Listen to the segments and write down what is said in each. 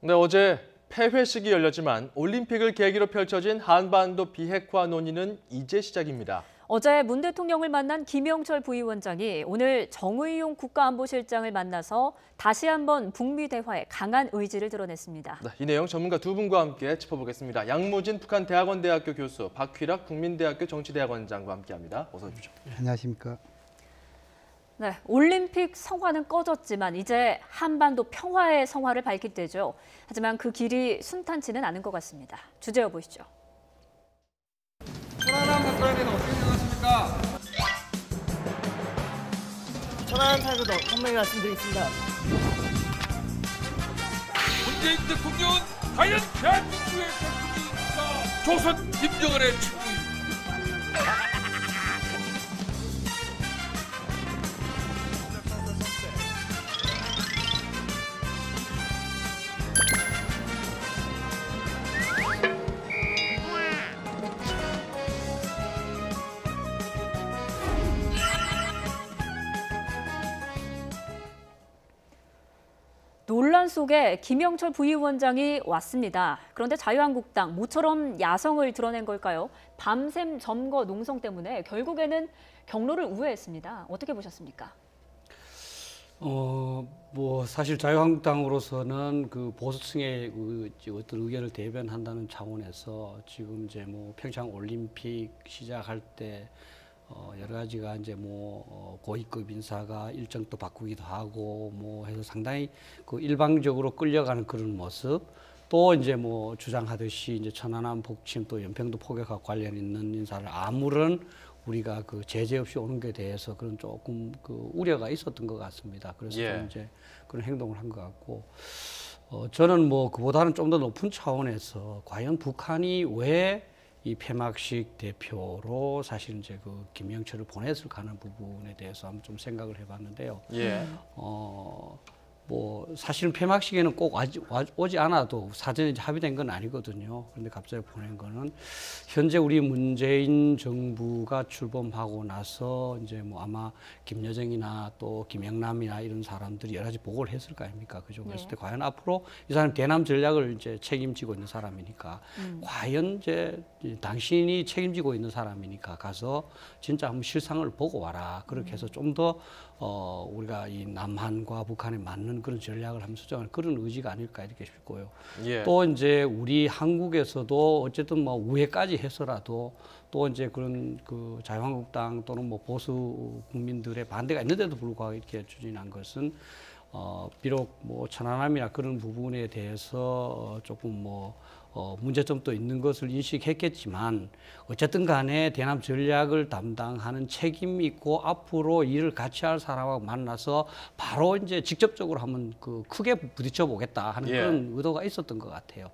네, 어제 폐회식이 열렸지만 올림픽을 계기로 펼쳐진 한반도 비핵화 논의는 이제 시작입니다. 어제 문 대통령을 만난 김영철 부위원장이 오늘 정의용 국가안보실장을 만나서 다시 한번 북미 대화에 강한 의지를 드러냈습니다. 네, 이 내용 전문가 두 분과 함께 짚어보겠습니다. 양무진 북한대학원대학교 교수, 박휘락 국민대학교 정치대학원장과 함께합니다. 어서 오십시오. 안녕하십니까. 네, 올림픽 성화는 꺼졌지만 이제 한반도 평화의 성화를 밝힐 때죠. 하지만 그 길이 순탄치는 않은 것 같습니다. 주제어 보시죠. 천안함 사건에 대해서 어떻게 생각하십니까? 천안함 사고도 분명히 말씀드리겠습니다. 문재인 대통령은 과연 대한민국의 대통령입니까? 조선 김정은의 친구입니다. 논란 속에 김영철 부위원장이 왔습니다. 그런데 자유한국당 모처럼 야성을 드러낸 걸까요? 밤샘 점거 농성 때문에 결국에는 경로를 우회했습니다. 어떻게 보셨습니까? 사실 자유한국당으로서는 그 보수층의 어떤 의견을 대변한다는 차원에서 지금 이제 평창 올림픽 시작할 때 여러 가지가 이제 고위급 인사가 일정도 바꾸기도 하고 해서 상당히 그 일방적으로 끌려가는 그런 모습, 또 이제 주장하듯이 이제 천안함 북침 또 연평도 포격과 관련 있는 인사를 아무런 우리가 그 제재 없이 오는 게 대해서 그런 조금 그 우려가 있었던 것 같습니다. 그래서 좀 이제 그런 행동을 한 것 같고, 저는 그보다는 좀 더 높은 차원에서 과연 북한이 왜 이 폐막식 대표로 사실 이제 그 김영철을 보냈을까 하는 부분에 대해서 한번 좀 생각을 해봤는데요. 사실은 폐막식에는 꼭 오지 않아도 사전에 합의된 건 아니거든요. 그런데 갑자기 보낸 거는 현재 우리 문재인 정부가 출범하고 나서 이제 아마 김여정이나 또 김영남이나 이런 사람들이 여러 가지 보고를 했을 거 아닙니까? 그죠? 그랬을 때 과연 앞으로 이 사람 대남 전략을 이제 책임지고 있는 사람이니까 과연 이제 당신이 책임지고 있는 사람이니까 가서 진짜 한번 실상을 보고 와라. 그렇게 해서 좀 더 우리가 이 남한과 북한에 맞는 그런 전략을 한번 수정하는 그런 의지가 아닐까 이렇게 싶고요. 또 이제 우리 한국에서도 어쨌든 우회까지 해서라도 또 이제 그런 그 자유한국당 또는 보수 국민들의 반대가 있는데도 불구하고 이렇게 추진한 것은 비록 천안함이나 그런 부분에 대해서 조금 문제점도 있는 것을 인식했겠지만 어쨌든 간에 대남 전략을 담당하는 책임 있고 앞으로 일을 같이 할 사람하고 만나서 바로 이제 직접적으로 한번 크게 부딪혀 보겠다 하는 그런 의도가 있었던 것 같아요.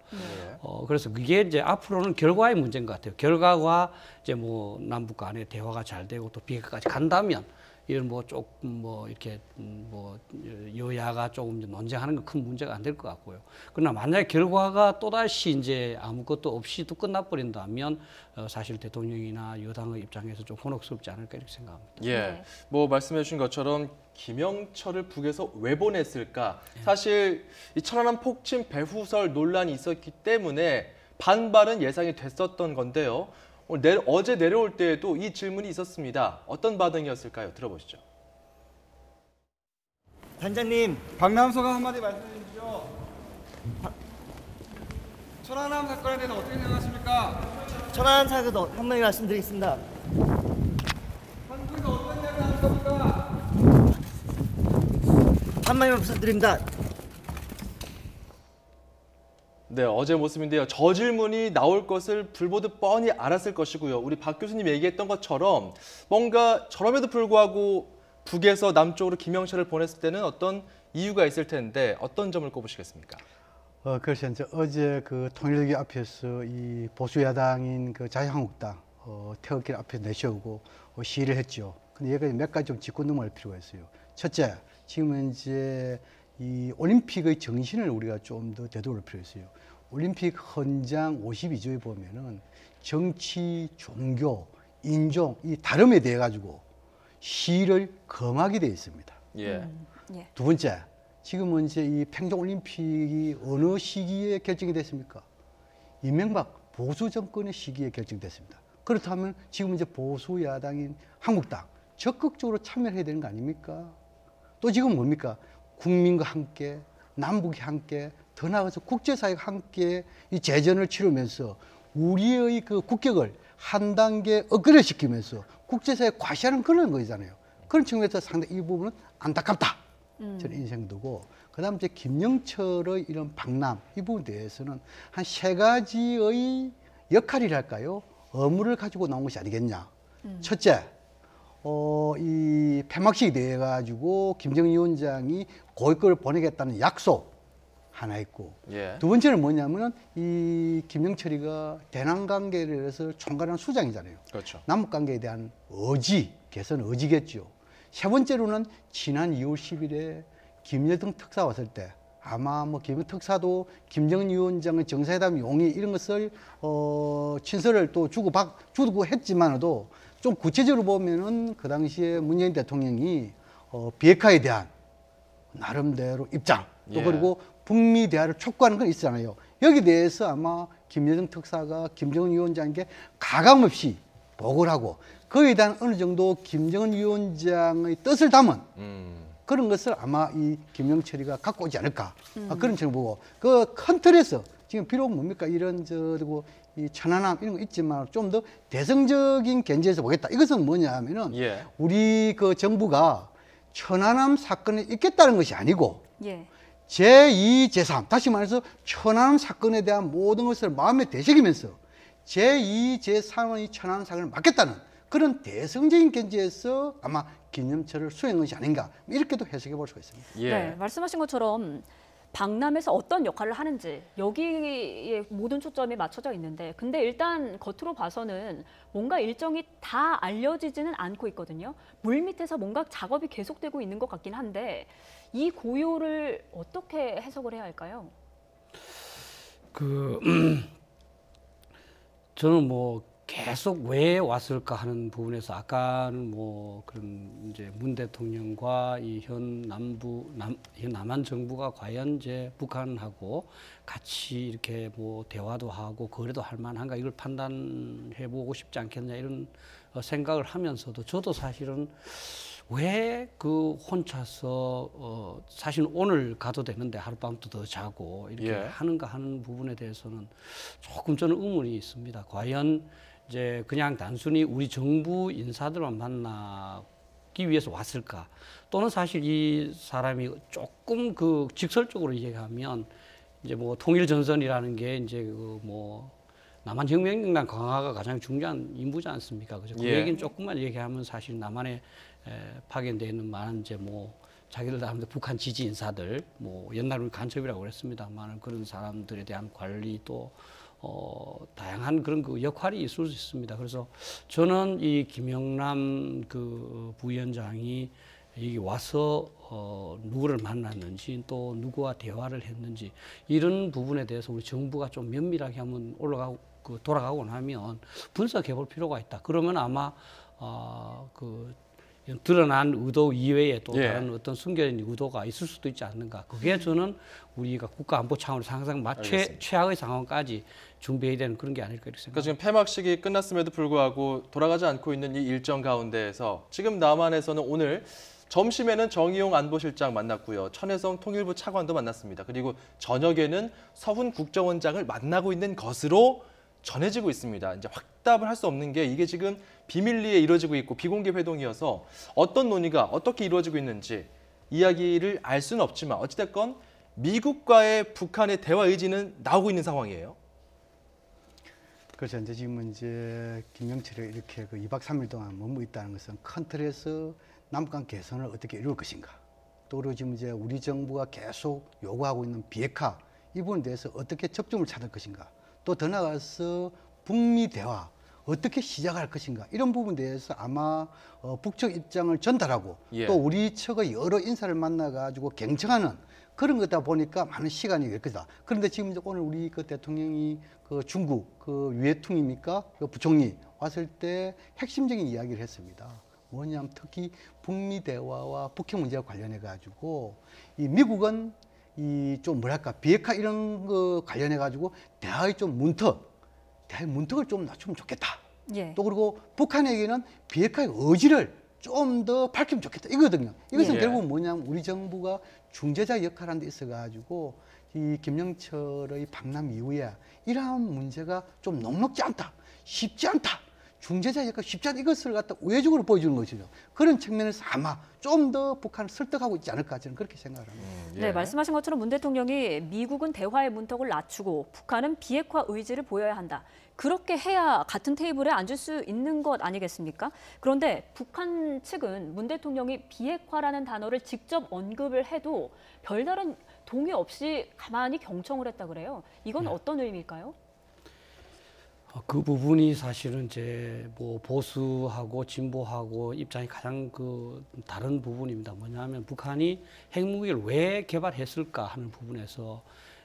그래서 그게 이제 앞으로는 결과의 문제인 것 같아요. 결과가 이제 남북 간의 대화가 잘 되고 또 비핵화까지 간다면 이런 조금 이렇게 여야가 조금 논쟁하는 건 큰 문제가 안 될 것 같고요. 그러나 만약에 결과가 또다시 이제 아무것도 없이 또 끝나버린다면 사실 대통령이나 여당의 입장에서 좀 곤혹스럽지 않을까 이렇게 생각합니다. 말씀해 주신 것처럼 김영철을 북에서 왜 보냈을까? 사실 이 천안함 폭침 배후설 논란이 있었기 때문에 반발은 예상이 됐었던 건데요. 어제 내려올 때에도 이 질문이 있었습니다. 어떤 반응이었을까요? 들어보시죠. 단장님, 박남서가 한마디 말씀해 주시죠. 천안함 사건에 대해서 어떻게 생각하십니까? 천안함 사고도 분명히 말씀드리겠습니다. 한국에서 어떤 이야기 하는 겁니까? 한마디만 말씀드립니다. 네, 어제 모습인데요. 저 질문이 나올 것을 불보듯 뻔히 알았을 것이고요. 우리 박 교수님 얘기했던 것처럼 뭔가 저럼에도 불구하고 북에서 남쪽으로 김영철을 보냈을 때는 어떤 이유가 있을 텐데 어떤 점을 꼽으시겠습니까? 그래서 이제 어제 그 통일기 앞에서 이 보수 야당인 그 자유한국당 태극기를 앞에 내세우고 시위를 했죠. 근데 여기까지 몇 가지 좀 짚고 넘어갈 필요가 있어요. 첫째, 지금은 이제 이 올림픽의 정신을 우리가 좀 더 되돌릴 필요가 있어요. 올림픽 헌장 52조에 보면은 정치, 종교, 인종 이 다름에 대해 가지고 시위를 금하게 되어 있습니다. 두 번째, 지금은 이제 이 평창 올림픽이 어느 시기에 결정이 됐습니까? 이명박 보수 정권의 시기에 결정됐습니다. 그렇다면 지금 이제 보수 야당인 한국당 적극적으로 참여를 해야 되는 거 아닙니까? 또 지금 뭡니까? 국민과 함께, 남북이 함께, 더 나아가서 국제사회가 함께 이 재전을 치르면서 우리의 그 국격을 한 단계 업그레이드시키면서 국제사회에 과시하는 그런 거잖아요. 그런 측면에서 상당히 이 부분은 안타깝다. 저는 인생도고, 그다음 이제 김영철의 이런 방남 이 부분에 대해서는 한 세 가지의 역할이랄까요, 업무를 가지고 나온 것이 아니겠냐. 첫째, 이 폐막식에 대해 가지고 김정은 위원장이 고위급을 보내겠다는 약속 하나 있고, 예. 두 번째는 뭐냐면은 이 김영철이가 대남 관계를 해서 총괄하는 수장이잖아요. 그렇죠. 남북 관계에 대한 의지, 개선 의지겠죠. 세 번째로는 지난 2월 10일에 김여정 특사 왔을 때 아마 뭐 김여정 특사도 김정은 위원장의 정상회담 용의 이런 것을 친서를 또 주고 했지만도 좀 구체적으로 보면은 그 당시에 문재인 대통령이 비핵화에 대한 나름대로 입장, 또 예. 그리고 북미 대화를 촉구하는 건 있잖아요. 여기 대해서 아마 김여정 특사가 김정은 위원장에게 가감없이 보고를 하고 그에 대한 어느 정도 김정은 위원장의 뜻을 담은 그런 것을 아마 이 김영철이가 갖고 오지 않을까. 그런 점을 보고 그 큰 틀에서 지금 비록 뭡니까 이런 그리고 이 천안함 이런 거 있지만 좀 더 대승적인 견지에서 보겠다. 이것은 뭐냐 하면은 예. 우리 그 정부가 천안함 사건에 있겠다는 것이 아니고 예. 제2, 제3 다시 말해서 천안함 사건에 대한 모든 것을 마음에 되새기면서 제2, 제3의 천안함 사건을 막겠다는 그런 대승적인 견지에서 아마 김영철을 수행한 것이 아닌가 이렇게도 해석해 볼 수가 있습니다. 예. 네, 말씀하신 것처럼 방남에서 어떤 역할을 하는지 여기에 모든 초점이 맞춰져 있는데, 근데 일단 겉으로 봐서는 뭔가 일정이 다 알려지지는 않고 있거든요. 물밑에서 뭔가 작업이 계속되고 있는 것 같긴 한데 이 고요를 어떻게 해석을 해야 할까요? 저는 뭐 계속 왜 왔을까 하는 부분에서 아까는 뭐 그런 이제 문 대통령과 이 현 남한 정부가 과연 이제 북한하고 같이 이렇게 뭐 대화도 하고 거래도 할 만한가 이걸 판단해 보고 싶지 않겠냐 이런 생각을 하면서도 저도 사실은 왜 그 혼자서 사실 오늘 가도 되는데 하룻밤도 더 자고 이렇게 예. 하는가 하는 부분에 대해서는 조금 저는 의문이 있습니다. 과연 이제 그냥 단순히 우리 정부 인사들만 만나기 위해서 왔을까? 또는 사실 이 사람이 조금 그 직설적으로 얘기하면 이제 뭐 통일 전선이라는 게 이제 그 뭐 남한 혁명당 강화가 가장 중요한 임무지 않습니까? 그죠? 그 예. 얘기는 조금만 얘기하면 사실 남한에 파견되어 있는 많은 이제 뭐 자기들 다음에 북한 지지 인사들 뭐 옛날 우리 간첩이라고 그랬습니다만 그런 사람들에 대한 관리 또 다양한 그런 그 역할이 있을 수 있습니다. 그래서 저는 이 김영남 그 부위원장이 여기 와서 누구를 만났는지 또 누구와 대화를 했는지 이런 부분에 대해서 우리 정부가 좀 면밀하게 한번 돌아가고 나면 분석해 볼 필요가 있다. 그러면 아마 그 드러난 의도 이외에 또 예. 다른 어떤 숨겨진 의도가 있을 수도 있지 않는가. 그게 저는 우리가 국가 안보 차원에서 항상 최악의 상황까지 준비해야 되는 그런 게 아닐까 이렇게 그러니까 생각합니다. 지금 폐막식이 끝났음에도 불구하고 돌아가지 않고 있는 이 일정 가운데에서 지금 남한에서는 오늘 점심에는 정의용 안보실장 만났고요. 천혜성 통일부 차관도 만났습니다. 그리고 저녁에는 서훈 국정원장을 만나고 있는 것으로 전해지고 있습니다. 이제 확답을 할 수 없는 게 이게 지금 비밀리에 이루어지고 있고 비공개 회동이어서 어떤 논의가 어떻게 이루어지고 있는지 이야기를 알 수는 없지만 어찌됐건 미국과의 북한의 대화 의지는 나오고 있는 상황이에요. 그래서 이제 지금 이제 김영철이 이렇게 그 2박 3일 동안 머무고 있다는 것은 큰 틀에서 남북간 개선을 어떻게 이룰 것인가. 또 그리고 지금 이제 우리 정부가 계속 요구하고 있는 비핵화 이 부분에 대해서 어떻게 접점을 찾을 것인가. 또 더 나아가서 북미 대화 어떻게 시작할 것인가 이런 부분에 대해서 아마 북측 입장을 전달하고 예. 또 우리 측의 여러 인사를 만나가지고 경청하는 그런 거다 보니까 많은 시간이 될 거다. 그런데 지금 이제 오늘 우리 그 대통령이 그 중국 그 유해퉁입니까? 그 부총리 왔을 때 핵심적인 이야기를 했습니다. 뭐냐면 특히 북미 대화와 북핵 문제와 관련해 가지고 이 미국은 이 좀 뭐랄까 비핵화 이런 거 관련해 가지고 대화의 문턱을 좀 낮추면 좋겠다. 예. 또 그리고 북한에게는 비핵화의 의지를 좀 더 밝히면 좋겠다 이거거든요. 이것은 예. 결국 뭐냐면 우리 정부가 중재자 역할하는 데 있어 가지고 이 김영철의 방남 이후에 이러한 문제가 좀 녹록지 않다, 쉽지 않다, 중재자 역할 쉽지 않다 이것을 갖다 우회적으로 보여주는 것이죠. 그런 측면에서 아마 좀 더 북한을 설득하고 있지 않을까 저는 그렇게 생각을 합니다. 네, 말씀하신 것처럼 문 대통령이 미국은 대화의 문턱을 낮추고 북한은 비핵화 의지를 보여야 한다. 그렇게 해야 같은 테이블에 앉을 수 있는 것 아니겠습니까? 그런데 북한 측은 문 대통령이 비핵화라는 단어를 직접 언급을 해도 별다른 동의 없이 가만히 경청을 했다 그래요. 이건 어떤 의미일까요? 그 부분이 사실은 이제 뭐 보수하고 진보하고 입장이 가장 그 다른 부분입니다. 뭐냐면 북한이 핵무기를 왜 개발했을까 하는 부분에서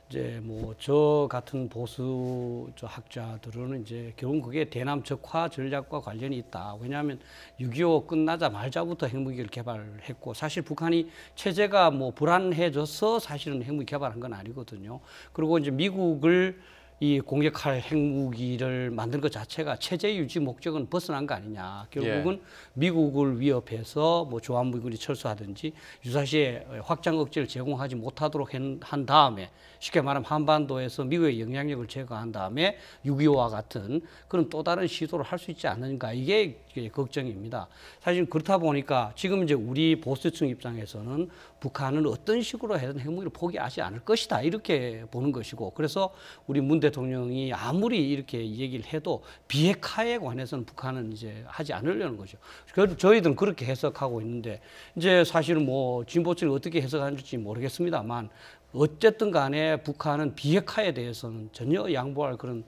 이제 뭐 저 같은 보수 학자들은 이제 결국 그게 대남 적화 전략과 관련이 있다. 왜냐하면 6.25 끝나자마자부터 핵무기를 개발했고 사실 북한이 체제가 뭐 불안해져서 사실은 핵무기 개발한 건 아니거든요. 그리고 이제 미국을 이 공격할 핵무기를 만든 것 자체가 체제 유지 목적은 벗어난 거 아니냐. 결국은 미국을 위협해서 뭐 주한미군이 철수하든지 유사시에 확장 억제를 제공하지 못하도록 한 다음에 쉽게 말하면 한반도에서 미국의 영향력을 제거한 다음에 6.25와 같은 그런 또 다른 시도를 할 수 있지 않는가 이게 걱정입니다. 사실 그렇다 보니까 지금 이제 우리 보수층 입장에서는 북한은 어떤 식으로 해든 핵무기를 포기하지 않을 것이다 이렇게 보는 것이고 그래서 우리 문 대통령이 아무리 이렇게 얘기를 해도 비핵화에 관해서는 북한은 이제 하지 않으려는 거죠. 그래서 저희들은 그렇게 해석하고 있는데 이제 사실은 뭐 진보층이 어떻게 해석하는지 모르겠습니다만 어쨌든 간에 북한은 비핵화에 대해서는 전혀 양보할 그런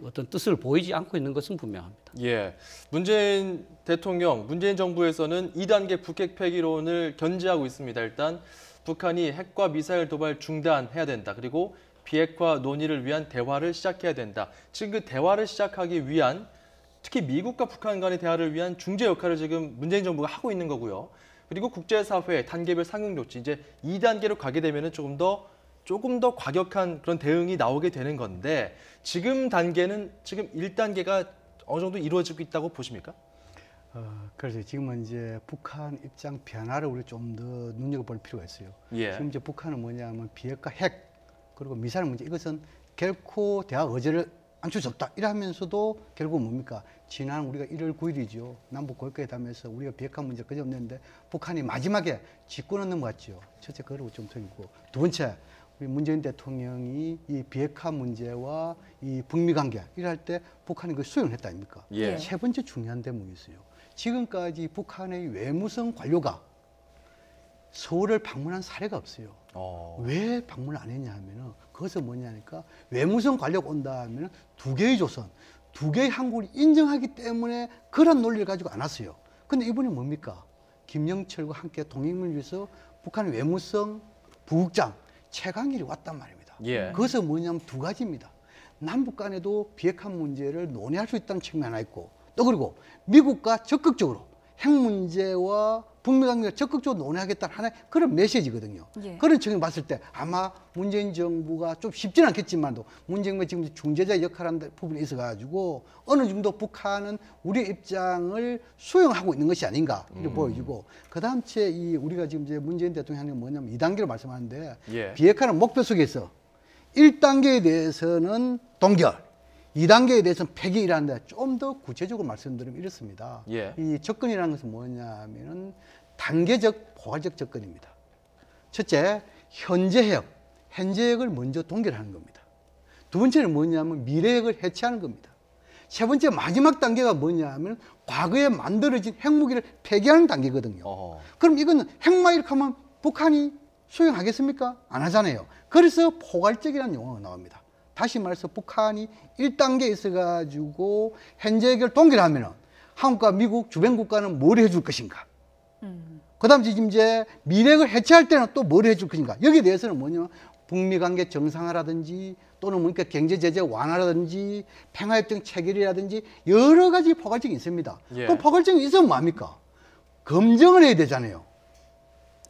어떤 뜻을 보이지 않고 있는 것은 분명합니다. 예, 문재인 대통령, 문재인 정부에서는 2단계 북핵 폐기론을 견제하고 있습니다. 일단 북한이 핵과 미사일 도발 중단해야 된다. 그리고 비핵화 논의를 위한 대화를 시작해야 된다. 지금 그 대화를 시작하기 위한 특히 미국과 북한 간의 대화를 위한 중재 역할을 지금 문재인 정부가 하고 있는 거고요. 그리고 국제사회 단계별 상응 조치 이제 2단계로 가게 되면은 조금 더 과격한 그런 대응이 나오게 되는 건데 지금 단계는 지금 1단계가 어느 정도 이루어지고 있다고 보십니까? 그래서 지금은 이제 북한 입장 변화를 우리 좀 더 눈여겨볼 필요가 있어요. 예. 지금 이제 북한은 뭐냐면 비핵화 핵 그리고 미사일 문제 이것은 결코 대화 의제를 안출 수 없다. 이러면서도 결국 뭡니까? 지난 우리가 1월 9일이죠. 남북 고위회담에서 우리가 비핵화 문제 그저 없는데 북한이 마지막에 직권은 넘어갔죠. 첫째 그걸 좀 드리고 두 번째 우리 문재인 대통령이 이 비핵화 문제와 이 북미 관계 이럴 때 북한이 그 수용을 했다 아닙니까? 예. 세 번째 중요한 대목이 있어요. 지금까지 북한의 외무성 관료가 서울을 방문한 사례가 없어요. 왜 방문을 안 했냐 하면은 그것은 뭐냐니까 외무성 관료가 온다 하면은 두 개의 조선, 두 개의 한국을 인정하기 때문에 그런 논리를 가지고 안 왔어요. 근데 이분이 뭡니까? 김영철과 함께 동행을 위해서 북한 외무성 부국장 최강일이 왔단 말입니다. 예. 그것은 뭐냐면 두 가지입니다. 남북 간에도 비핵화 문제를 논의할 수 있다는 측면이 하나 있고 또 그리고 미국과 적극적으로 핵 문제와 북미 관계를 적극적으로 논의하겠다는 하나의 그런 메시지거든요. 예. 그런 측면을 봤을 때 아마 문재인 정부가 좀 쉽지는 않겠지만도 문재인 정부가 지금 중재자 역할을 하는 부분이 있어가지고 어느 정도 북한은 우리 입장을 수용하고 있는 것이 아닌가 이렇게 보여지고 그다음 채 이 우리가 지금 이제 문재인 대통령이 뭐냐면 2단계로 말씀하는데 예. 비핵화는 목표 속에서 1단계에 대해서는 동결 2단계에 대해서는 폐기라는데 좀 더 구체적으로 말씀드리면 이렇습니다. 예. 이 접근이라는 것은 뭐냐면은 단계적, 포괄적 접근입니다. 첫째, 현재 핵을 먼저 동결하는 겁니다. 두 번째는 뭐냐면 미래핵을 해체하는 겁니다. 세 번째 마지막 단계가 뭐냐면 과거에 만들어진 핵무기를 폐기하는 단계거든요. 그럼 이거는 핵무기 이렇게 하면 북한이 수용하겠습니까? 안 하잖아요. 그래서 포괄적이라는 용어가 나옵니다. 다시 말해서 북한이 1단계에 있어가지고 현재 핵을 동결하면은 한국과 미국 주변 국가는 뭘 해줄 것인가? 그 다음 지금 이제 미래핵을 해체할 때는 또 뭘 해줄 것인가? 여기에 대해서는 뭐냐면 북미 관계 정상화라든지 또는 뭔가 경제 제재 완화라든지 평화협정 체결이라든지 여러 가지 포괄적이 있습니다. 예. 그 포괄적이 있으면 뭐합니까? 검증을 해야 되잖아요.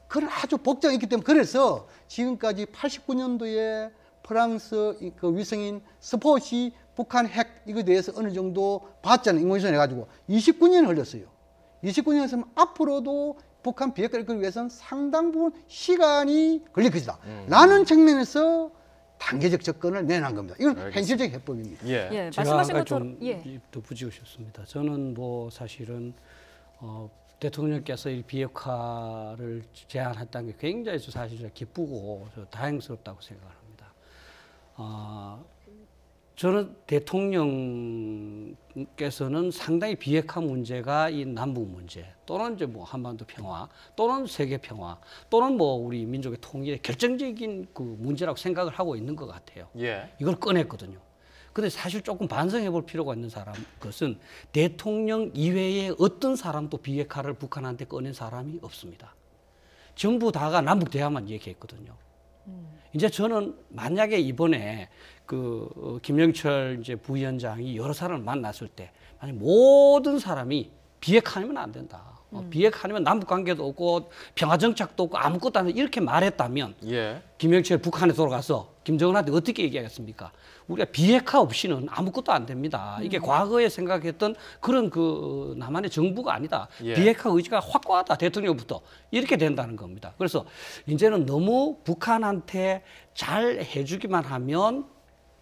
그런 아주 복잡이 있기 때문에 그래서 지금까지 89년도에 프랑스 그 위성인 스폿이 북한 핵 이거에 대해서 어느 정도 봤잖아요. 인공위성 해가지고 29년 흘렸어요. 29년에서 앞으로도 북한 비핵화를 이끌기 위해서는 상당 부분 시간이 걸릴 것이다. 라는 측면에서 단계적 접근을 내놓은 겁니다. 이건 알겠습니다. 현실적 해법입니다. 예. 예, 제가 말씀하신 아까 것처럼 좀 덧붙이고 싶습니다. 저는 뭐 사실은 대통령께서 이 비핵화를 제안했다는 게 굉장히 사실 기쁘고 다행스럽다고 생각합니다. 저는 대통령께서는 상당히 비핵화 문제가 이 남북 문제 또는 이제 뭐 한반도 평화 또는 세계 평화 또는 뭐 우리 민족의 통일의 결정적인 그 문제라고 생각을 하고 있는 것 같아요. 예. 이걸 꺼냈거든요. 근데 사실 조금 반성해 볼 필요가 있는 것은 대통령 이외에 어떤 사람도 비핵화를 북한한테 꺼낸 사람이 없습니다. 전부 다가 남북 대화만 얘기했거든요. 이제 저는 만약에 이번에 그 김영철 이제 부위원장이 여러 사람을 만났을 때 만약 모든 사람이 비핵화하면 안 된다. 비핵화하면 남북 관계도 없고 평화 정착도 없고 아무것도 안 돼. 이렇게 말했다면 예. 김영철 북한에 돌아가서 김정은한테 어떻게 얘기하겠습니까? 우리가 비핵화 없이는 아무것도 안 됩니다. 이게 과거에 생각했던 그런 그 남한의 정부가 아니다. 예. 비핵화 의지가 확고하다. 대통령부터 이렇게 된다는 겁니다. 그래서 이제는 너무 북한한테 잘 해주기만 하면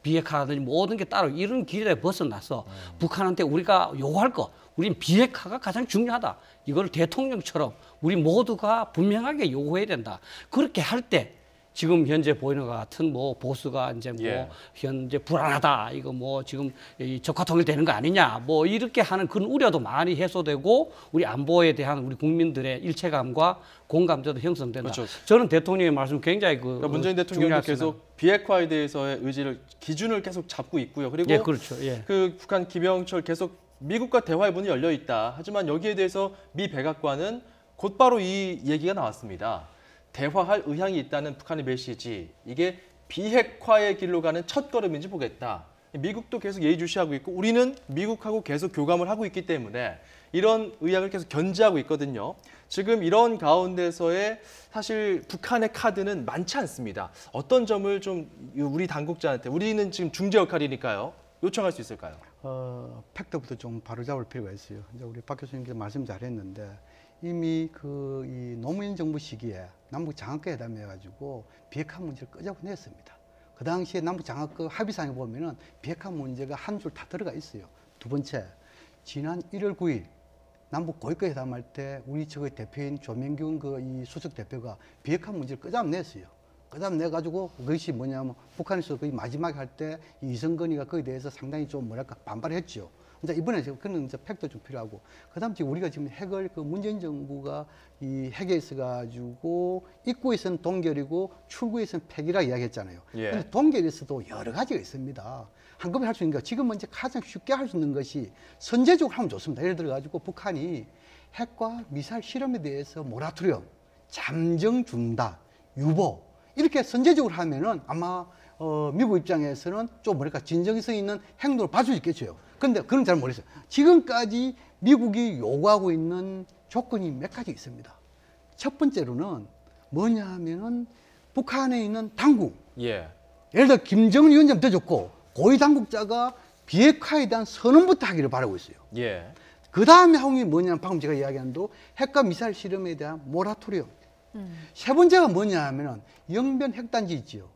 비핵화라든지 모든 게 따로 이런 길에 벗어나서 북한한테 우리가 요구할 거 우린 비핵화가 가장 중요하다. 이걸 대통령처럼 우리 모두가 분명하게 요구해야 된다. 그렇게 할 때 지금 현재 보이는 것 같은 뭐 보수가 이제 뭐 예. 현재 불안하다. 이거 뭐 지금 이 적화 통일되는 거 아니냐. 뭐 이렇게 하는 그런 우려도 많이 해소되고 우리 안보에 대한 우리 국민들의 일체감과 공감대도 형성된다. 그렇죠. 저는 대통령의 말씀 굉장히 그러니까 문재인 대통령도 중요하다 계속 비핵화에 대해서의 의지를 기준을 계속 잡고 있고요. 그리고 예, 그렇죠. 예. 그 북한 김영철 계속 미국과 대화의 문이 열려 있다. 하지만 여기에 대해서 미 백악관은 곧바로 이 얘기가 나왔습니다. 대화할 의향이 있다는 북한의 메시지, 이게 비핵화의 길로 가는 첫걸음인지 보겠다. 미국도 계속 예의주시하고 있고 우리는 미국하고 계속 교감을 하고 있기 때문에 이런 의향을 계속 견지하고 있거든요. 지금 이런 가운데서의 사실 북한의 카드는 많지 않습니다. 어떤 점을 좀 우리 당국자한테, 우리는 지금 중재 역할이니까요, 요청할 수 있을까요? 팩트부터 좀 바로잡을 필요가 있어요. 이제 우리 박 교수님께서 말씀 잘했는데 이미 그 이 노무현 정부 시기에 남북 장학금 회담해 가지고 비핵화 문제를 끄집어냈습니다. 그 당시에 남북 장학금 합의상에 보면은 비핵화 문제가 한 줄 다 들어가 있어요. 두 번째, 지난 1월 9일 남북 고위급 회담할 때 우리 측의 대표인 조명균 그 이 수석 대표가 비핵화 문제를 끄집어냈어요. 끄집어내 가지고 그것이 뭐냐면 북한에서 거의 마지막에 할 때 이성건이가 거기에 대해서 상당히 좀 뭐랄까 반발했죠. 이제 이번에 지금 그런 이제 팩도 좀 필요하고, 그다음 지금 우리가 지금 핵을 그 문재인 정부가 이 핵에 있어 가지고 입구에서는 동결이고 출구에서는 폐기라 이야기했잖아요. 예. 근데 동결에서도 여러 가지가 있습니다. 한꺼번에 할 수 있는 거 지금은 이제 가장 쉽게 할 수 있는 것이 선제적으로 하면 좋습니다. 예를 들어 가지고 북한이 핵과 미사일 실험에 대해서 모라토리엄, 잠정 준다, 유보 이렇게 선제적으로 하면은 아마 미국 입장에서는 좀 뭐랄까 진정성 있는 행동을 봐줄 수 있겠죠. 그런데 그건 잘 모르겠어요. 지금까지 미국이 요구하고 있는 조건이 몇 가지 있습니다. 첫 번째로는 뭐냐 하면은 북한에 있는 당국, 예. 예를 들어 김정은 위원장 더 좋고 고위 당국자가 비핵화에 대한 선언부터 하기를 바라고 있어요. 예. 그 다음에 하는 게 뭐냐면 방금 제가 이야기한 대로 핵과 미사일 실험에 대한 모라토리엄. 세 번째가 뭐냐 하면은 영변 핵단지 있지요.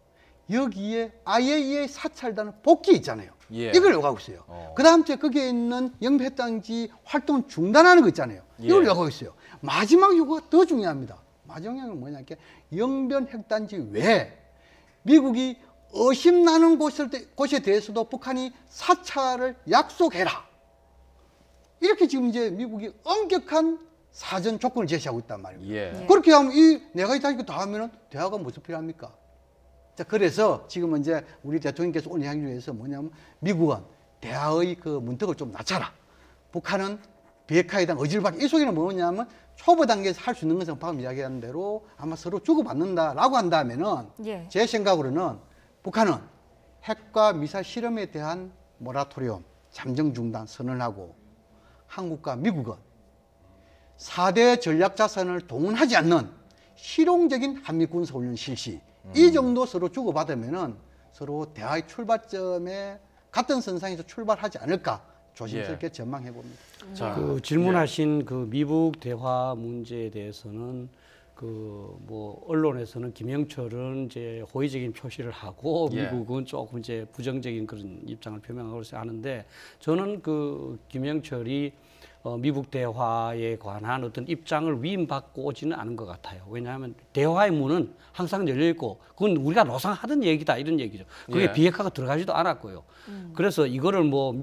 여기에 IAEA 사찰단의 복귀 있잖아요. 예. 이걸 요구하고 있어요. 그 다음 주에 거기에 있는 영변 핵단지 활동을 중단하는 거 있잖아요. 이걸 예. 요구하고 있어요. 마지막 요구가 더 중요합니다. 마지막 요구는 뭐냐, 영변 핵단지 외에 미국이 의심 나는 곳에 대해서도 북한이 사찰을 약속해라. 이렇게 지금 이제 미국이 엄격한 사전 조건을 제시하고 있단 말입니다. 예. 그렇게 하면 내가 이거 다 하면은 대화가 무슨 필요합니까? 자, 그래서 지금 이제 우리 대통령께서 오늘 이야기 중에서 뭐냐면 미국은 대화의 그 문턱을 좀 낮춰라. 북한은 비핵화에 대한 의지를 밝힌 이 속에는 뭐냐면 초보 단계에서 할 수 있는 것은 방금 이야기한 대로 아마 서로 주고받는다라고 한다면은 예. 제 생각으로는 북한은 핵과 미사일 실험에 대한 모라토리엄, 잠정 중단 선언하고 한국과 미국은 4대 전략자산을 동원하지 않는 실용적인 한미 군사훈련 실시 이 정도 서로 주고받으면은 서로 대화의 출발점에 같은 선상에서 출발하지 않을까 조심스럽게 전망해 봅니다. 자, 그 질문하신 그 미북 대화 문제에 대해서는 그 뭐 언론에서는 김영철은 이제 호의적인 표시를 하고 예. 미국은 조금 이제 부정적인 그런 입장을 표명하고 하는데 저는 그 김영철이 미북 대화에 관한 어떤 입장을 위임받고 오지는 않은 것 같아요. 왜냐하면 대화의 문은 항상 열려 있고 그건 우리가 노상 하던 얘기다 이런 얘기죠. 그게 예. 비핵화가 들어가지도 않았고요. 그래서 이거를 뭐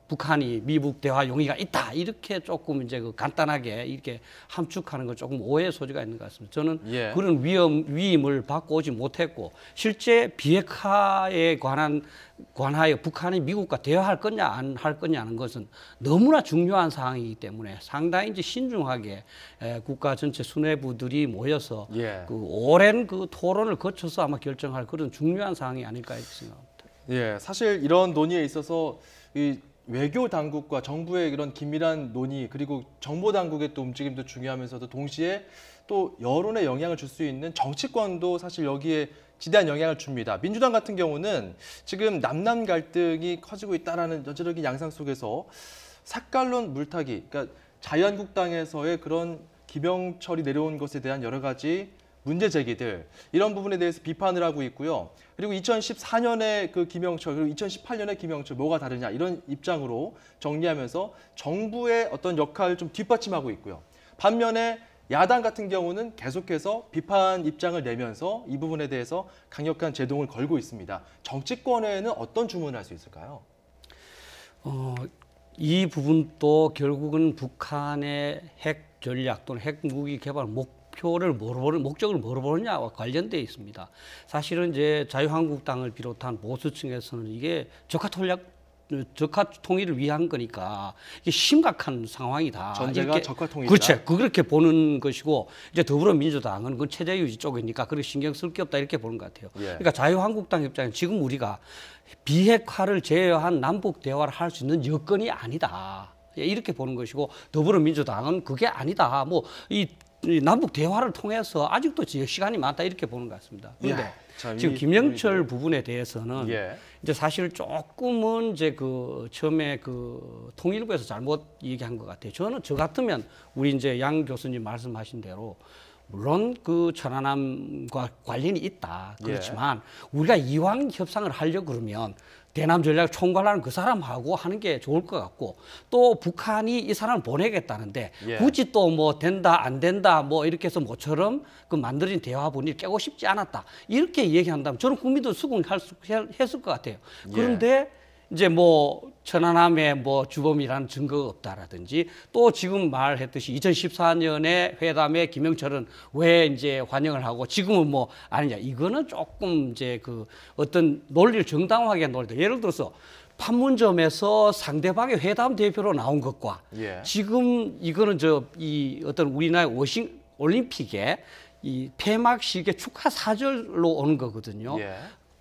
북한이 미북 대화 용의가 있다 이렇게 조금 이제 그 간단하게 이렇게 함축하는 건 조금 오해의 소지가 있는 것 같습니다. 저는 예. 그런 위임을 받고 오지 못했고 실제 비핵화에 관하여 북한이 미국과 대화할 거냐 안 할 거냐는 것은 너무나 중요한 사항이기 때문에 상당히 이제 신중하게 국가 전체 수뇌부들이 모여서 예. 그 오랜 그 토론을 거쳐서 아마 결정할 그런 중요한 사항이 아닐까 이렇게 생각합니다. 예, 사실 이런 논의에 있어서 이 외교 당국과 정부의 이런 긴밀한 논의 그리고 정보 당국의 또 움직임도 중요하면서도 동시에 또 여론에 영향을 줄 수 있는 정치권도 사실 여기에 지대한 영향을 줍니다. 민주당 같은 경우는 지금 남남 갈등이 커지고 있다라는 전체적인 양상 속에서 색깔론 물타기, 그러니까 자유한국당에서의 그런 김영철이 내려온 것에 대한 여러 가지 문제 제기들 이런 부분에 대해서 비판을 하고 있고요. 그리고 2014년에 그 김영철 그리고 2018년에 김영철 뭐가 다르냐 이런 입장으로 정리하면서 정부의 어떤 역할을 좀 뒷받침하고 있고요. 반면에 야당 같은 경우는 계속해서 비판 입장을 내면서 이 부분에 대해서 강력한 제동을 걸고 있습니다. 정치권에는 어떤 주문을 할 수 있을까요? 이 부분도 결국은 북한의 핵 전략 또는 핵 무기 개발 목적을 뭐로 보느냐와 관련되어 있습니다. 사실은 이제 자유한국당을 비롯한 보수층에서는 이게 적화 통일을 위한 거니까 이게 심각한 상황이다. 전제가 이렇게, 적화 통일이다. 그렇죠. 그렇게 보는 것이고 이제 더불어민주당은 그건 체제 유지 쪽이니까 그렇게 신경 쓸 게 없다 이렇게 보는 것 같아요. 예. 그러니까 자유한국당 입장은 지금 우리가 비핵화를 제외한 남북 대화를 할 수 있는 여건이 아니다. 이렇게 보는 것이고 더불어민주당은 그게 아니다. 이 남북 대화를 통해서 아직도 시간이 많다 이렇게 보는 것 같습니다. 그런데 예. 자, 지금 김영철 부분에 대해서는 예. 이제 사실 조금은 이제 그 처음에 그 통일부에서 잘못 얘기한 것 같아요. 저는 저 같으면 우리 이제 양 교수님 말씀하신 대로 물론 그 천안함과 관련이 있다. 그렇지만 우리가 이왕 협상을 하려고 그러면 대남 전략 총괄하는 그 사람하고 하는 게 좋을 것 같고 또 북한이 이 사람을 보내겠다는데 굳이 또 뭐 된다 안 된다 뭐 이렇게 해서 모처럼 그 만들어진 대화 분위기를 깨고 싶지 않았다. 이렇게 얘기한다면 저는 국민도 수긍했을 것 같아요. 그런데 이제 뭐 천안함에 뭐 주범이라는 증거가 없다라든지 또 지금 말했듯이 2014년에 회담에 김영철은 왜 이제 환영을 하고 지금은 뭐 아니냐 이거는 조금 이제 그 어떤 논리를 정당화하게 한 논리다. 예를 들어서 판문점에서 상대방의 회담 대표로 나온 것과 지금 이거는 이 어떤 우리나라의 올림픽에 이 폐막식의 축하 사절로 오는 거거든요.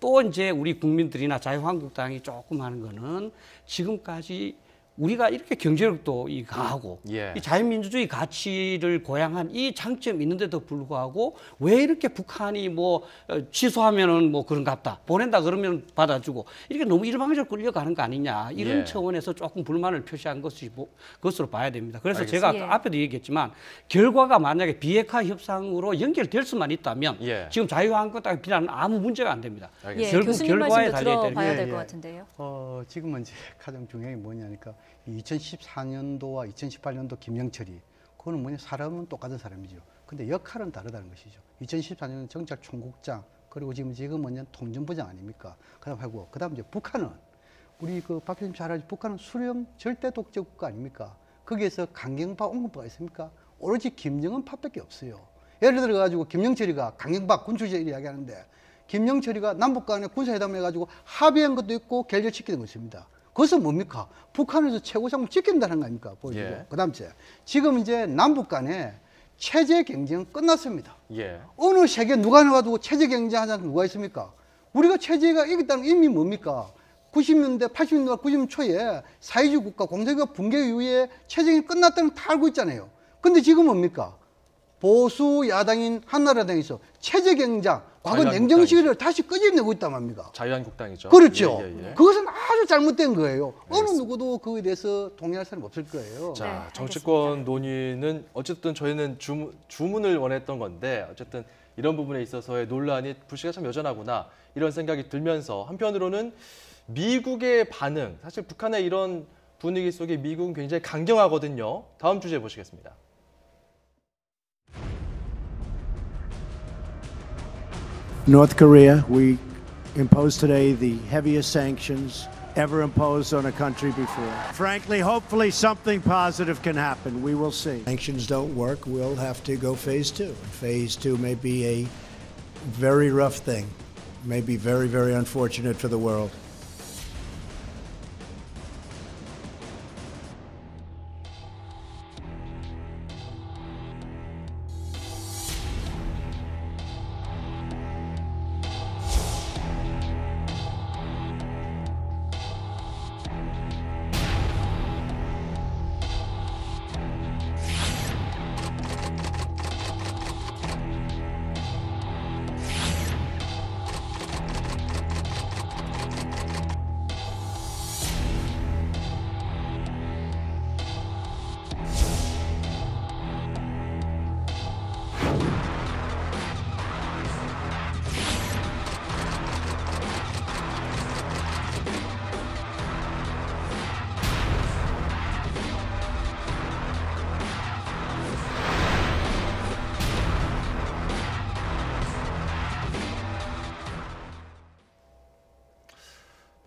또 이제 우리 국민들이나 자유한국당이 조금 하는 거는 지금까지 우리가 이렇게 경제력도 강하고 이 자유민주주의 가치를 고양한 이 장점이 있는데도 불구하고 왜 이렇게 북한이 뭐 취소하면은 뭐 그런갑다 보낸다 그러면 받아주고 이렇게 너무 일방적으로 끌려가는 거 아니냐 이런 차원에서 조금 불만을 표시한 것으로 봐야 됩니다. 그래서 제가 앞에도 얘기했지만 결과가 만약에 비핵화 협상으로 연결될 수만 있다면 지금 자유한국당 비난은 아무 문제가 안 됩니다. 결국 교수님 말씀도 들어봐야 될 것 같은데요. 지금은 이제 가장 중요한 게 뭐냐니까 2014년도와 2018년도 김영철이 그거는 뭐냐 사람은 똑같은 사람이죠. 근데 역할은 다르다는 것이죠. 2014년은 정찰 총국장 그리고 지금 뭐냐 통전부장 아닙니까? 그다음 하고 그다음 이제 북한은 우리 그 박 교수님 잘 알죠. 북한은 수령 절대 독재 국가 아닙니까? 거기에서 강경파 온건파가 있습니까? 오로지 김정은 파밖에 없어요. 예를 들어 가지고 김영철이가 강경파 군수제를 이야기하는데 김영철이가 남북 간에 군사회담을 해가지고 합의한 것도 있고 결렬시키는 것입니다. 그것은 뭡니까? 북한에서 최고상을 지킨다는 거 아닙니까? 보여주고. 예. 그다음 지금 이제 남북 간에 체제 경쟁 끝났습니다. 예. 어느 세계 누가 나가도 체제 경쟁하는 사람 누가 있습니까? 우리가 체제가 이겼다는 의미 뭡니까? 90년대, 80년대, 90년 초에 사회주의 국가, 공산주의가 붕괴 이후에 체제가 끝났다는 걸 다 알고 있잖아요. 근데 지금 뭡니까? 보수 야당인 한나라당에서 체제 경쟁, 과거 자유한국당이죠. 냉정 시기를 다시 끄집내고 있단 말입니까? 자유한국당이죠. 그렇죠. 예, 예, 예. 그것은 아주 잘못된 거예요. 어느 알겠습니다. 누구도 그에 대해서 동의할 사람이 없을 거예요. 자, 네, 정치권 논의는 어쨌든 저희는 주문을 원했던 건데 어쨌든 이런 부분에 있어서의 논란이 불씨가 참 여전하구나 이런 생각이 들면서 한편으로는 미국의 반응, 사실 북한의 이런 분위기 속에 미국은 굉장히 강경하거든요. 다음 주제 보시겠습니다. North Korea, we imposed today the heaviest sanctions ever imposed on a country before. Frankly, hopefully something positive can happen. We will see. Sanctions don't work, we'll have to go phase two. Phase two may be a very rough thing, may be very, very unfortunate for the world.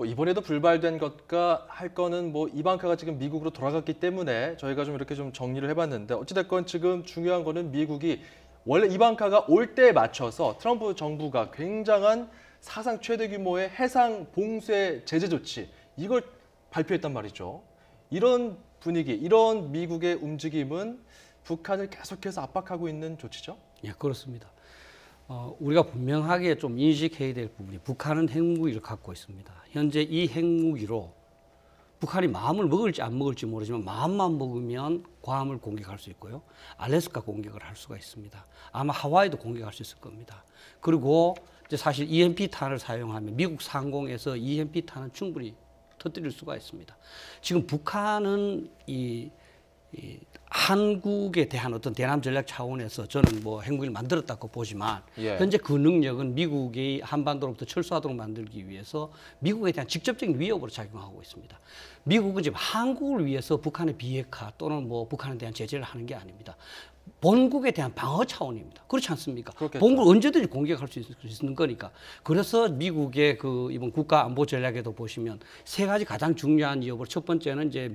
뭐 이번에도 불발된 것과 할 거는 뭐 이방카가 지금 미국으로 돌아갔기 때문에 저희가 좀 이렇게 좀 정리를 해봤는데 어찌됐건 지금 중요한 거는 미국이 원래 이방카가 올 때에 맞춰서 트럼프 정부가 굉장한 사상 최대 규모의 해상 봉쇄 제재 조치 이걸 발표했단 말이죠. 이런 분위기, 이런 미국의 움직임은 북한을 계속해서 압박하고 있는 조치죠? 예, 그렇습니다. 우리가 분명하게 좀 인식해야 될 부분이 북한은 핵무기를 갖고 있습니다. 현재 이 핵무기로 북한이 마음을 먹을지 안 먹을지 모르지만 마음만 먹으면 괌을 공격할 수 있고요. 알래스카 공격을 할 수가 있습니다. 아마 하와이도 공격할 수 있을 겁니다. 그리고 이제 사실 EMP탄을 사용하면 미국 상공에서 EMP탄은 충분히 터뜨릴 수가 있습니다. 지금 북한은 이 한국에 대한 어떤 대남 전략 차원에서 저는 뭐 핵무기를 만들었다고 보지만 예. 현재 그 능력은 미국이 한반도로부터 철수하도록 만들기 위해서 미국에 대한 직접적인 위협으로 작용하고 있습니다. 미국은 지금 한국을 위해서 북한의 비핵화 또는 뭐 북한에 대한 제재를 하는 게 아닙니다. 본국에 대한 방어 차원입니다. 그렇지 않습니까? 그렇겠죠. 본국을 언제든지 공격할 수 있는 거니까. 그래서 미국의 그 이번 국가 안보 전략에도 보시면 세 가지 가장 중요한 위협을 첫 번째는 이제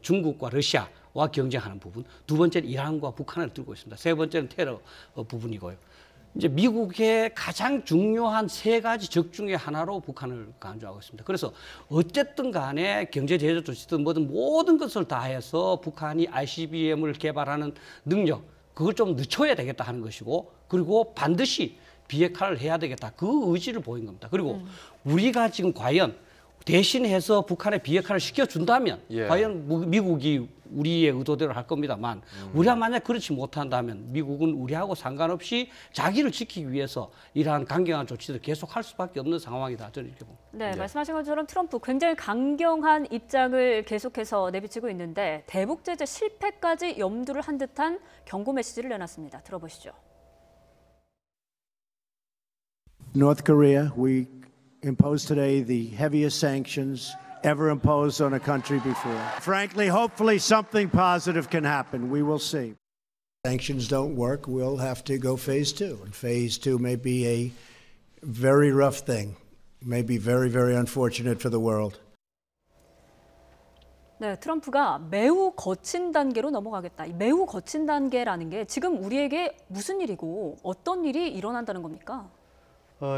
중국과 러시아와 경쟁하는 부분, 두 번째는 이란과 북한을 들고 있습니다. 세 번째는 테러 부분이고요. 이제 미국의 가장 중요한 세 가지 적 중에 하나로 북한을 강조하고 있습니다. 그래서 어쨌든 간에 경제 제재 조치든 뭐든 모든 것을 다해서 북한이 ICBM을 개발하는 능력 그걸 좀 늦춰야 되겠다 하는 것이고 그리고 반드시 비핵화를 해야 되겠다 그 의지를 보인 겁니다. 그리고 우리가 지금 과연 대신해서 북한의 비핵화를 시켜준다면 예. 과연 미국이 우리의 의도대로 할 겁니다만 우리가 만약 그렇지 못한다면 미국은 우리하고 상관없이 자기를 지키기 위해서 이러한 강경한 조치들을 계속할 수밖에 없는 상황이다. 저는 이렇게 봅니다. 네, 말씀하신 것처럼 트럼프 굉장히 강경한 입장을 계속해서 내비치고 있는데 대북 제재 실패까지 염두를 한 듯한 경고 메시지를 내놨습니다. 들어보시죠. North Korea, we imposed today the heaviest sanctions ever imposed on a country before. Frankly, hopefully something positive can happen. We will see. Sanctions don't work, we'll have to go phase two. And phase two may be a very rough thing, may be very, very unfortunate for the world. 네, 트럼프가 매우 거친 단계로 넘어가겠다. 이 매우 거친 단계라는 게 지금 우리에게 무슨 일이고 어떤 일이 일어난다는 겁니까?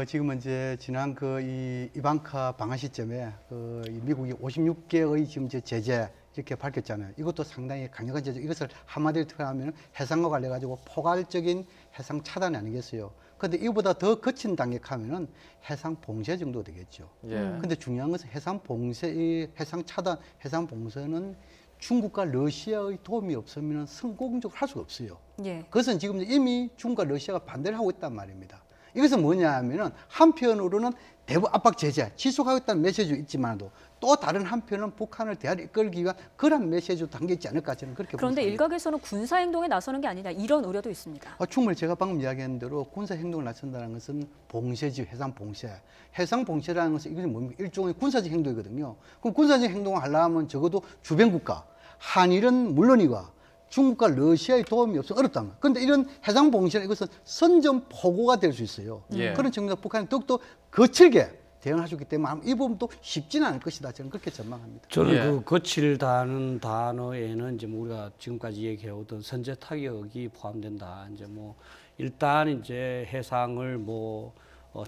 지금은 이제 지난 이 이방카 방한 시점에 이 미국이 56개의 지금 이제 제재 이렇게 밝혔잖아요. 이것도 상당히 강력한 제재. 이것을 한마디로 표현하면 해상과 관련해가지고 포괄적인 해상 차단 아니겠어요. 그런데 이보다 더 거친 단계하면은 해상 봉쇄 정도 되겠죠. 근데 중요한 것은 해상 봉쇄, 이 해상 차단, 해상 봉쇄는 중국과 러시아의 도움이 없으면 성공적으로 할 수가 없어요. 예. 그것은 지금 이미 중국과 러시아가 반대를 하고 있단 말입니다. 이것은 뭐냐 하면은 한편으로는 대북 압박 제재 지속하겠다는 메시지도 있지만도 또 다른 한편은 북한을 대화를 이끌기 위한 그런 메시지도 담겨 있지 않을까 저는 그렇게 그런데 봅니다. 일각에서는 군사 행동에 나서는 게 아니냐 이런 우려도 있습니다. 충분히 제가 방금 이야기한 대로 군사 행동을 나선다는 것은 봉쇄지, 해상 봉쇄. 해상 봉쇄라는 것은 이것이 뭡니까? 일종의 군사적 행동이거든요. 그럼 군사적 행동을 하려면 적어도 주변 국가, 한일은 물론이고 중국과 러시아의 도움이 없어 어렵다면. 그런데 이런 해상 봉쇄는 이것은 선전포고가 될 수 있어요. 그런 측면에서 북한이 더욱더 거칠게 대응할 수 있기 때문에 아마 이 부분도 쉽지는 않을 것이다. 저는 그렇게 전망합니다. 저는 그 거칠다는 단어에는 이제 뭐 우리가 지금까지 얘기해오던 선제 타격이 포함된다. 이제 뭐 일단 이제 해상을 뭐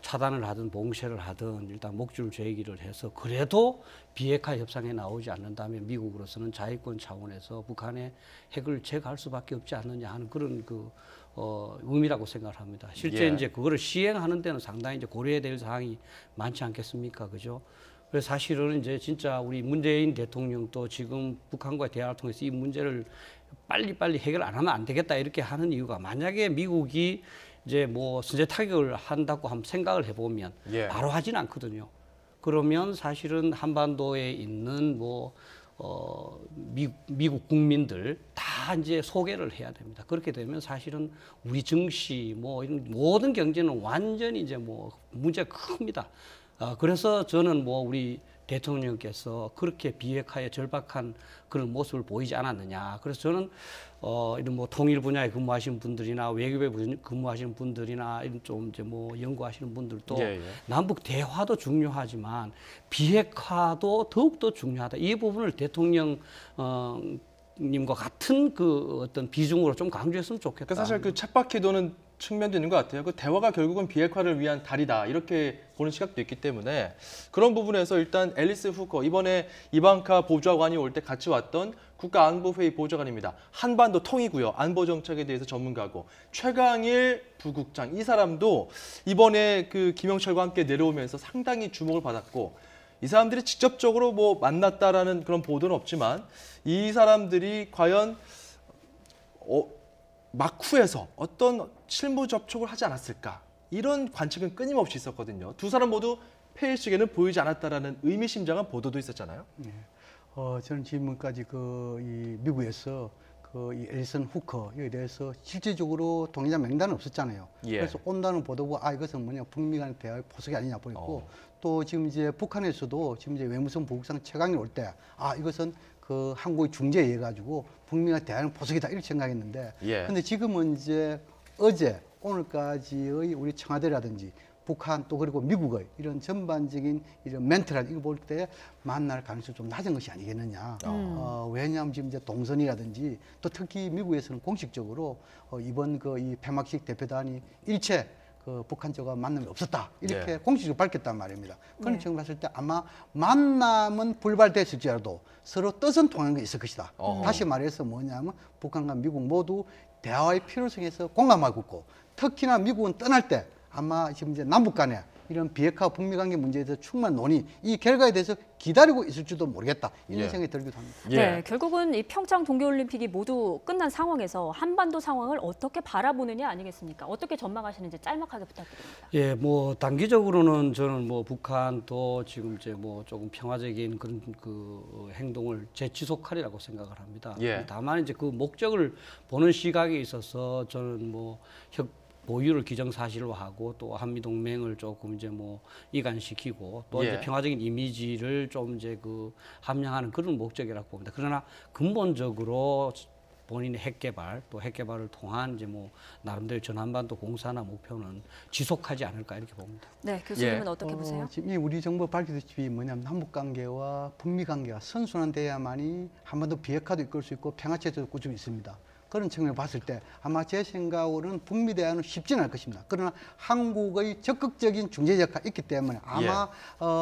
차단을 하든 봉쇄를 하든 일단 목줄 제기를 해서 그래도 비핵화 협상에 나오지 않는다면 미국으로서는 자위권 차원에서 북한의 핵을 제거할 수밖에 없지 않느냐 하는 그런 의미라고 생각을 합니다. 실제 이제 그거를 시행하는 데는 상당히 이제 고려해야 될 사항이 많지 않겠습니까, 그죠? 그래서 사실은 이제 진짜 우리 문재인 대통령도 지금 북한과의 대화를 통해서 이 문제를 빨리빨리 해결 안 하면 안 되겠다 이렇게 하는 이유가 만약에 미국이 이제 뭐 선제 타격을 한다고 한번 생각을 해보면 바로 하진 않거든요. 그러면 사실은 한반도에 있는 미국 국민들 다 이제 소개를 해야 됩니다. 그렇게 되면 사실은 우리 증시 뭐 이런 모든 경제는 완전히 이제 뭐 문제가 큽니다. 그래서 저는 뭐 우리 대통령께서 그렇게 비핵화에 절박한 그런 모습을 보이지 않았느냐. 그래서 저는 이런 뭐 통일 분야에 근무하시는 분들이나 외교에 근무하시는 분들이나 이런 좀 이제 뭐 연구하시는 분들도 남북 대화도 중요하지만 비핵화도 더욱더 중요하다. 이 부분을 대통령 님과 같은 그 어떤 비중으로 좀 강조했으면 좋겠다. 사실 그 쳇바퀴 도는 측면도 있는 것 같아요. 그 대화가 결국은 비핵화를 위한 다리다 이렇게 보는 시각도 있기 때문에 그런 부분에서 일단 앨리스 후커 이번에 이방카 보좌관이 올 때 같이 왔던 국가안보회의 보좌관입니다. 한반도 통이고요. 안보 정책에 대해서 전문가고 최강일 부국장 이 사람도 이번에 그 김영철과 함께 내려오면서 상당히 주목을 받았고 이 사람들이 직접적으로 뭐 만났다라는 그런 보도는 없지만 이 사람들이 과연 마쿠에서 어떤 실무 접촉을 하지 않았을까 이런 관측은 끊임없이 있었거든요. 두 사람 모두 폐회식에는 보이지 않았다라는 의미심장한 보도도 있었잖아요. 저는 지금까지 이 미국에서 이 앨리슨 후커에 대해서 실질적으로 동의자 명단은 없었잖아요. 그래서 온다는 보도고 이것은 뭐냐 북미 간의 대화의 포석이 아니냐 보였고 또 지금 이제 북한에서도 지금 이제 외무성 부국장 최강일 올 때 이것은 그 한국의 중재에 가지고 북미가 대화하는 포석이다 이렇게 생각했는데 근데 지금은 이제 어제 오늘까지의 우리 청와대라든지 북한 또 그리고 미국의 이런 전반적인 이런 멘트랄 이거 볼 때 만날 가능성이 좀 낮은 것이 아니겠느냐. 왜냐하면 지금 이제 동선이라든지 또 특히 미국에서는 공식적으로 이번 이 폐막식 대표단이 일체 북한 쪽과 만남이 없었다 이렇게 공식적으로 밝혔단 말입니다. 그런 측면 봤을 때 아마 만남은 불발됐을지라도 서로 뜻은 통하는 게 있을 것이다. 다시 말해서 뭐냐면 북한과 미국 모두 대화의 필요성에서 공감하고 있고 특히나 미국은 떠날 때 아마 지금 이제 남북 간에 이런 비핵화 북미 관계 문제에 대해서 충분한 논의 이 결과에 대해서 기다리고 있을지도 모르겠다 이런 생각이 들기도 합니다. 네, 결국은 이 평창 동계올림픽이 모두 끝난 상황에서 한반도 상황을 어떻게 바라보느냐 아니겠습니까? 어떻게 전망하시는지 짤막하게 부탁드립니다. 뭐 단기적으로는 저는 뭐 북한도 지금 이제 뭐 조금 평화적인 그런 그 행동을 재지속하리라고 생각을 합니다. 다만 이제 그 목적을 보는 시각에 있어서 저는 뭐 보유를 기정사실화하고 또 한미 동맹을 조금 이제 뭐 이간시키고 또 이제 평화적인 이미지를 좀 이제 함양하는 그런 목적이라고 봅니다. 그러나 근본적으로 본인의 핵 개발 또 핵 개발을 통한 이제 뭐 나름대로 전한반도 공사나 목표는 지속하지 않을까 이렇게 봅니다. 네, 교수님은 어떻게 보세요? 지금 우리 정부 밝히듯이 뭐냐면 남북 관계와 북미 관계가 선순환돼야만이 한반도 비핵화도 이끌 수 있고 평화체제도 꾸준히 있습니다. 그런 측면을 봤을 때 아마 제 생각으로는 북미 대화는 쉽지는 않을 것입니다. 그러나 한국의 적극적인 중재 역할이 있기 때문에 아마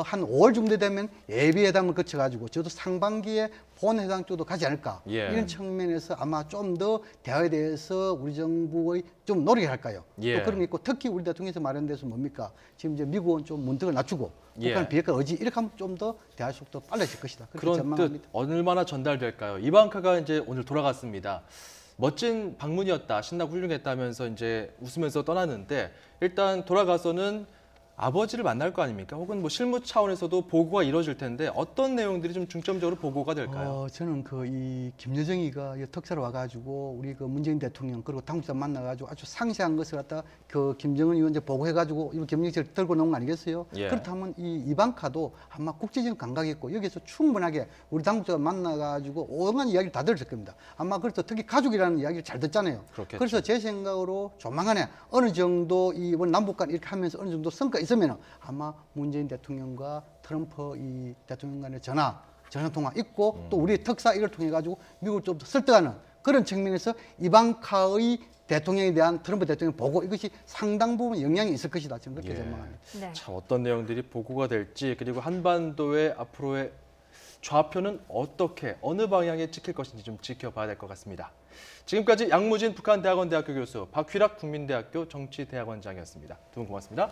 한 5월 정도 되면 예비회담을 거쳐가지고 저도 상반기에 본회담 쪽도 가지 않을까 이런 측면에서 아마 좀 더 대화에 대해서 우리 정부의 좀 노력을 할까요? 또 그런 게 있고 특히 우리 대통령에서 말한 데서 뭡니까? 지금 이제 미국은 좀 문턱을 낮추고 북한 비핵화 의지 이렇게 하면 좀 더 대화 속도 빨라질 것이다. 그렇게 그런 전망합니다. 뜻 얼마나 전달될까요? 이방카가 이제 오늘 돌아갔습니다. 멋진 방문이었다, 신나고 훌륭했다면서 이제 웃으면서 떠났는데 일단 돌아가서는 아버지를 만날 거 아닙니까? 혹은 뭐 실무 차원에서도 보고가 이루어질 텐데 어떤 내용들이 좀 중점적으로 보고가 될까요? 저는 그 이 김여정이가 특사로 와가지고 우리 그 문재인 대통령 그리고 당국자 만나가지고 아주 상세한 것을 갖다 그 김정은 위원장 보고해가지고 이 김영철 들고 놓은 거 아니겠어요? 그렇다면 이 이방카도 아마 국제적인 감각이 있고 여기서 충분하게 우리 당국자가 만나가지고 오만 이야기를 다 들었을 겁니다. 아마 그래서 특히 가족이라는 이야기를 잘 듣잖아요. 그렇겠죠. 그래서 제 생각으로 조만간에 어느 정도 이번 남북 간 이렇게 하면서 어느 정도 성과 있으면 아마 문재인 대통령과 트럼프 이 대통령 간의 전화 통화 있고 또 우리 특사 이걸 통해 가지고 미국을 좀 더 설득하는 그런 측면에서 이방카의 대통령에 대한 트럼프 대통령 보고 이것이 상당 부분 영향이 있을 것이다. 저는 그렇게 전망합니다. 네. 참 어떤 내용들이 보고가 될지 그리고 한반도의 앞으로의 좌표는 어떻게 어느 방향에 찍힐 것인지 좀 지켜봐야 될 것 같습니다. 지금까지 양무진 북한대학원 대학교 교수 박휘락 국민대학교 정치대학원장이었습니다. 두 분 고맙습니다.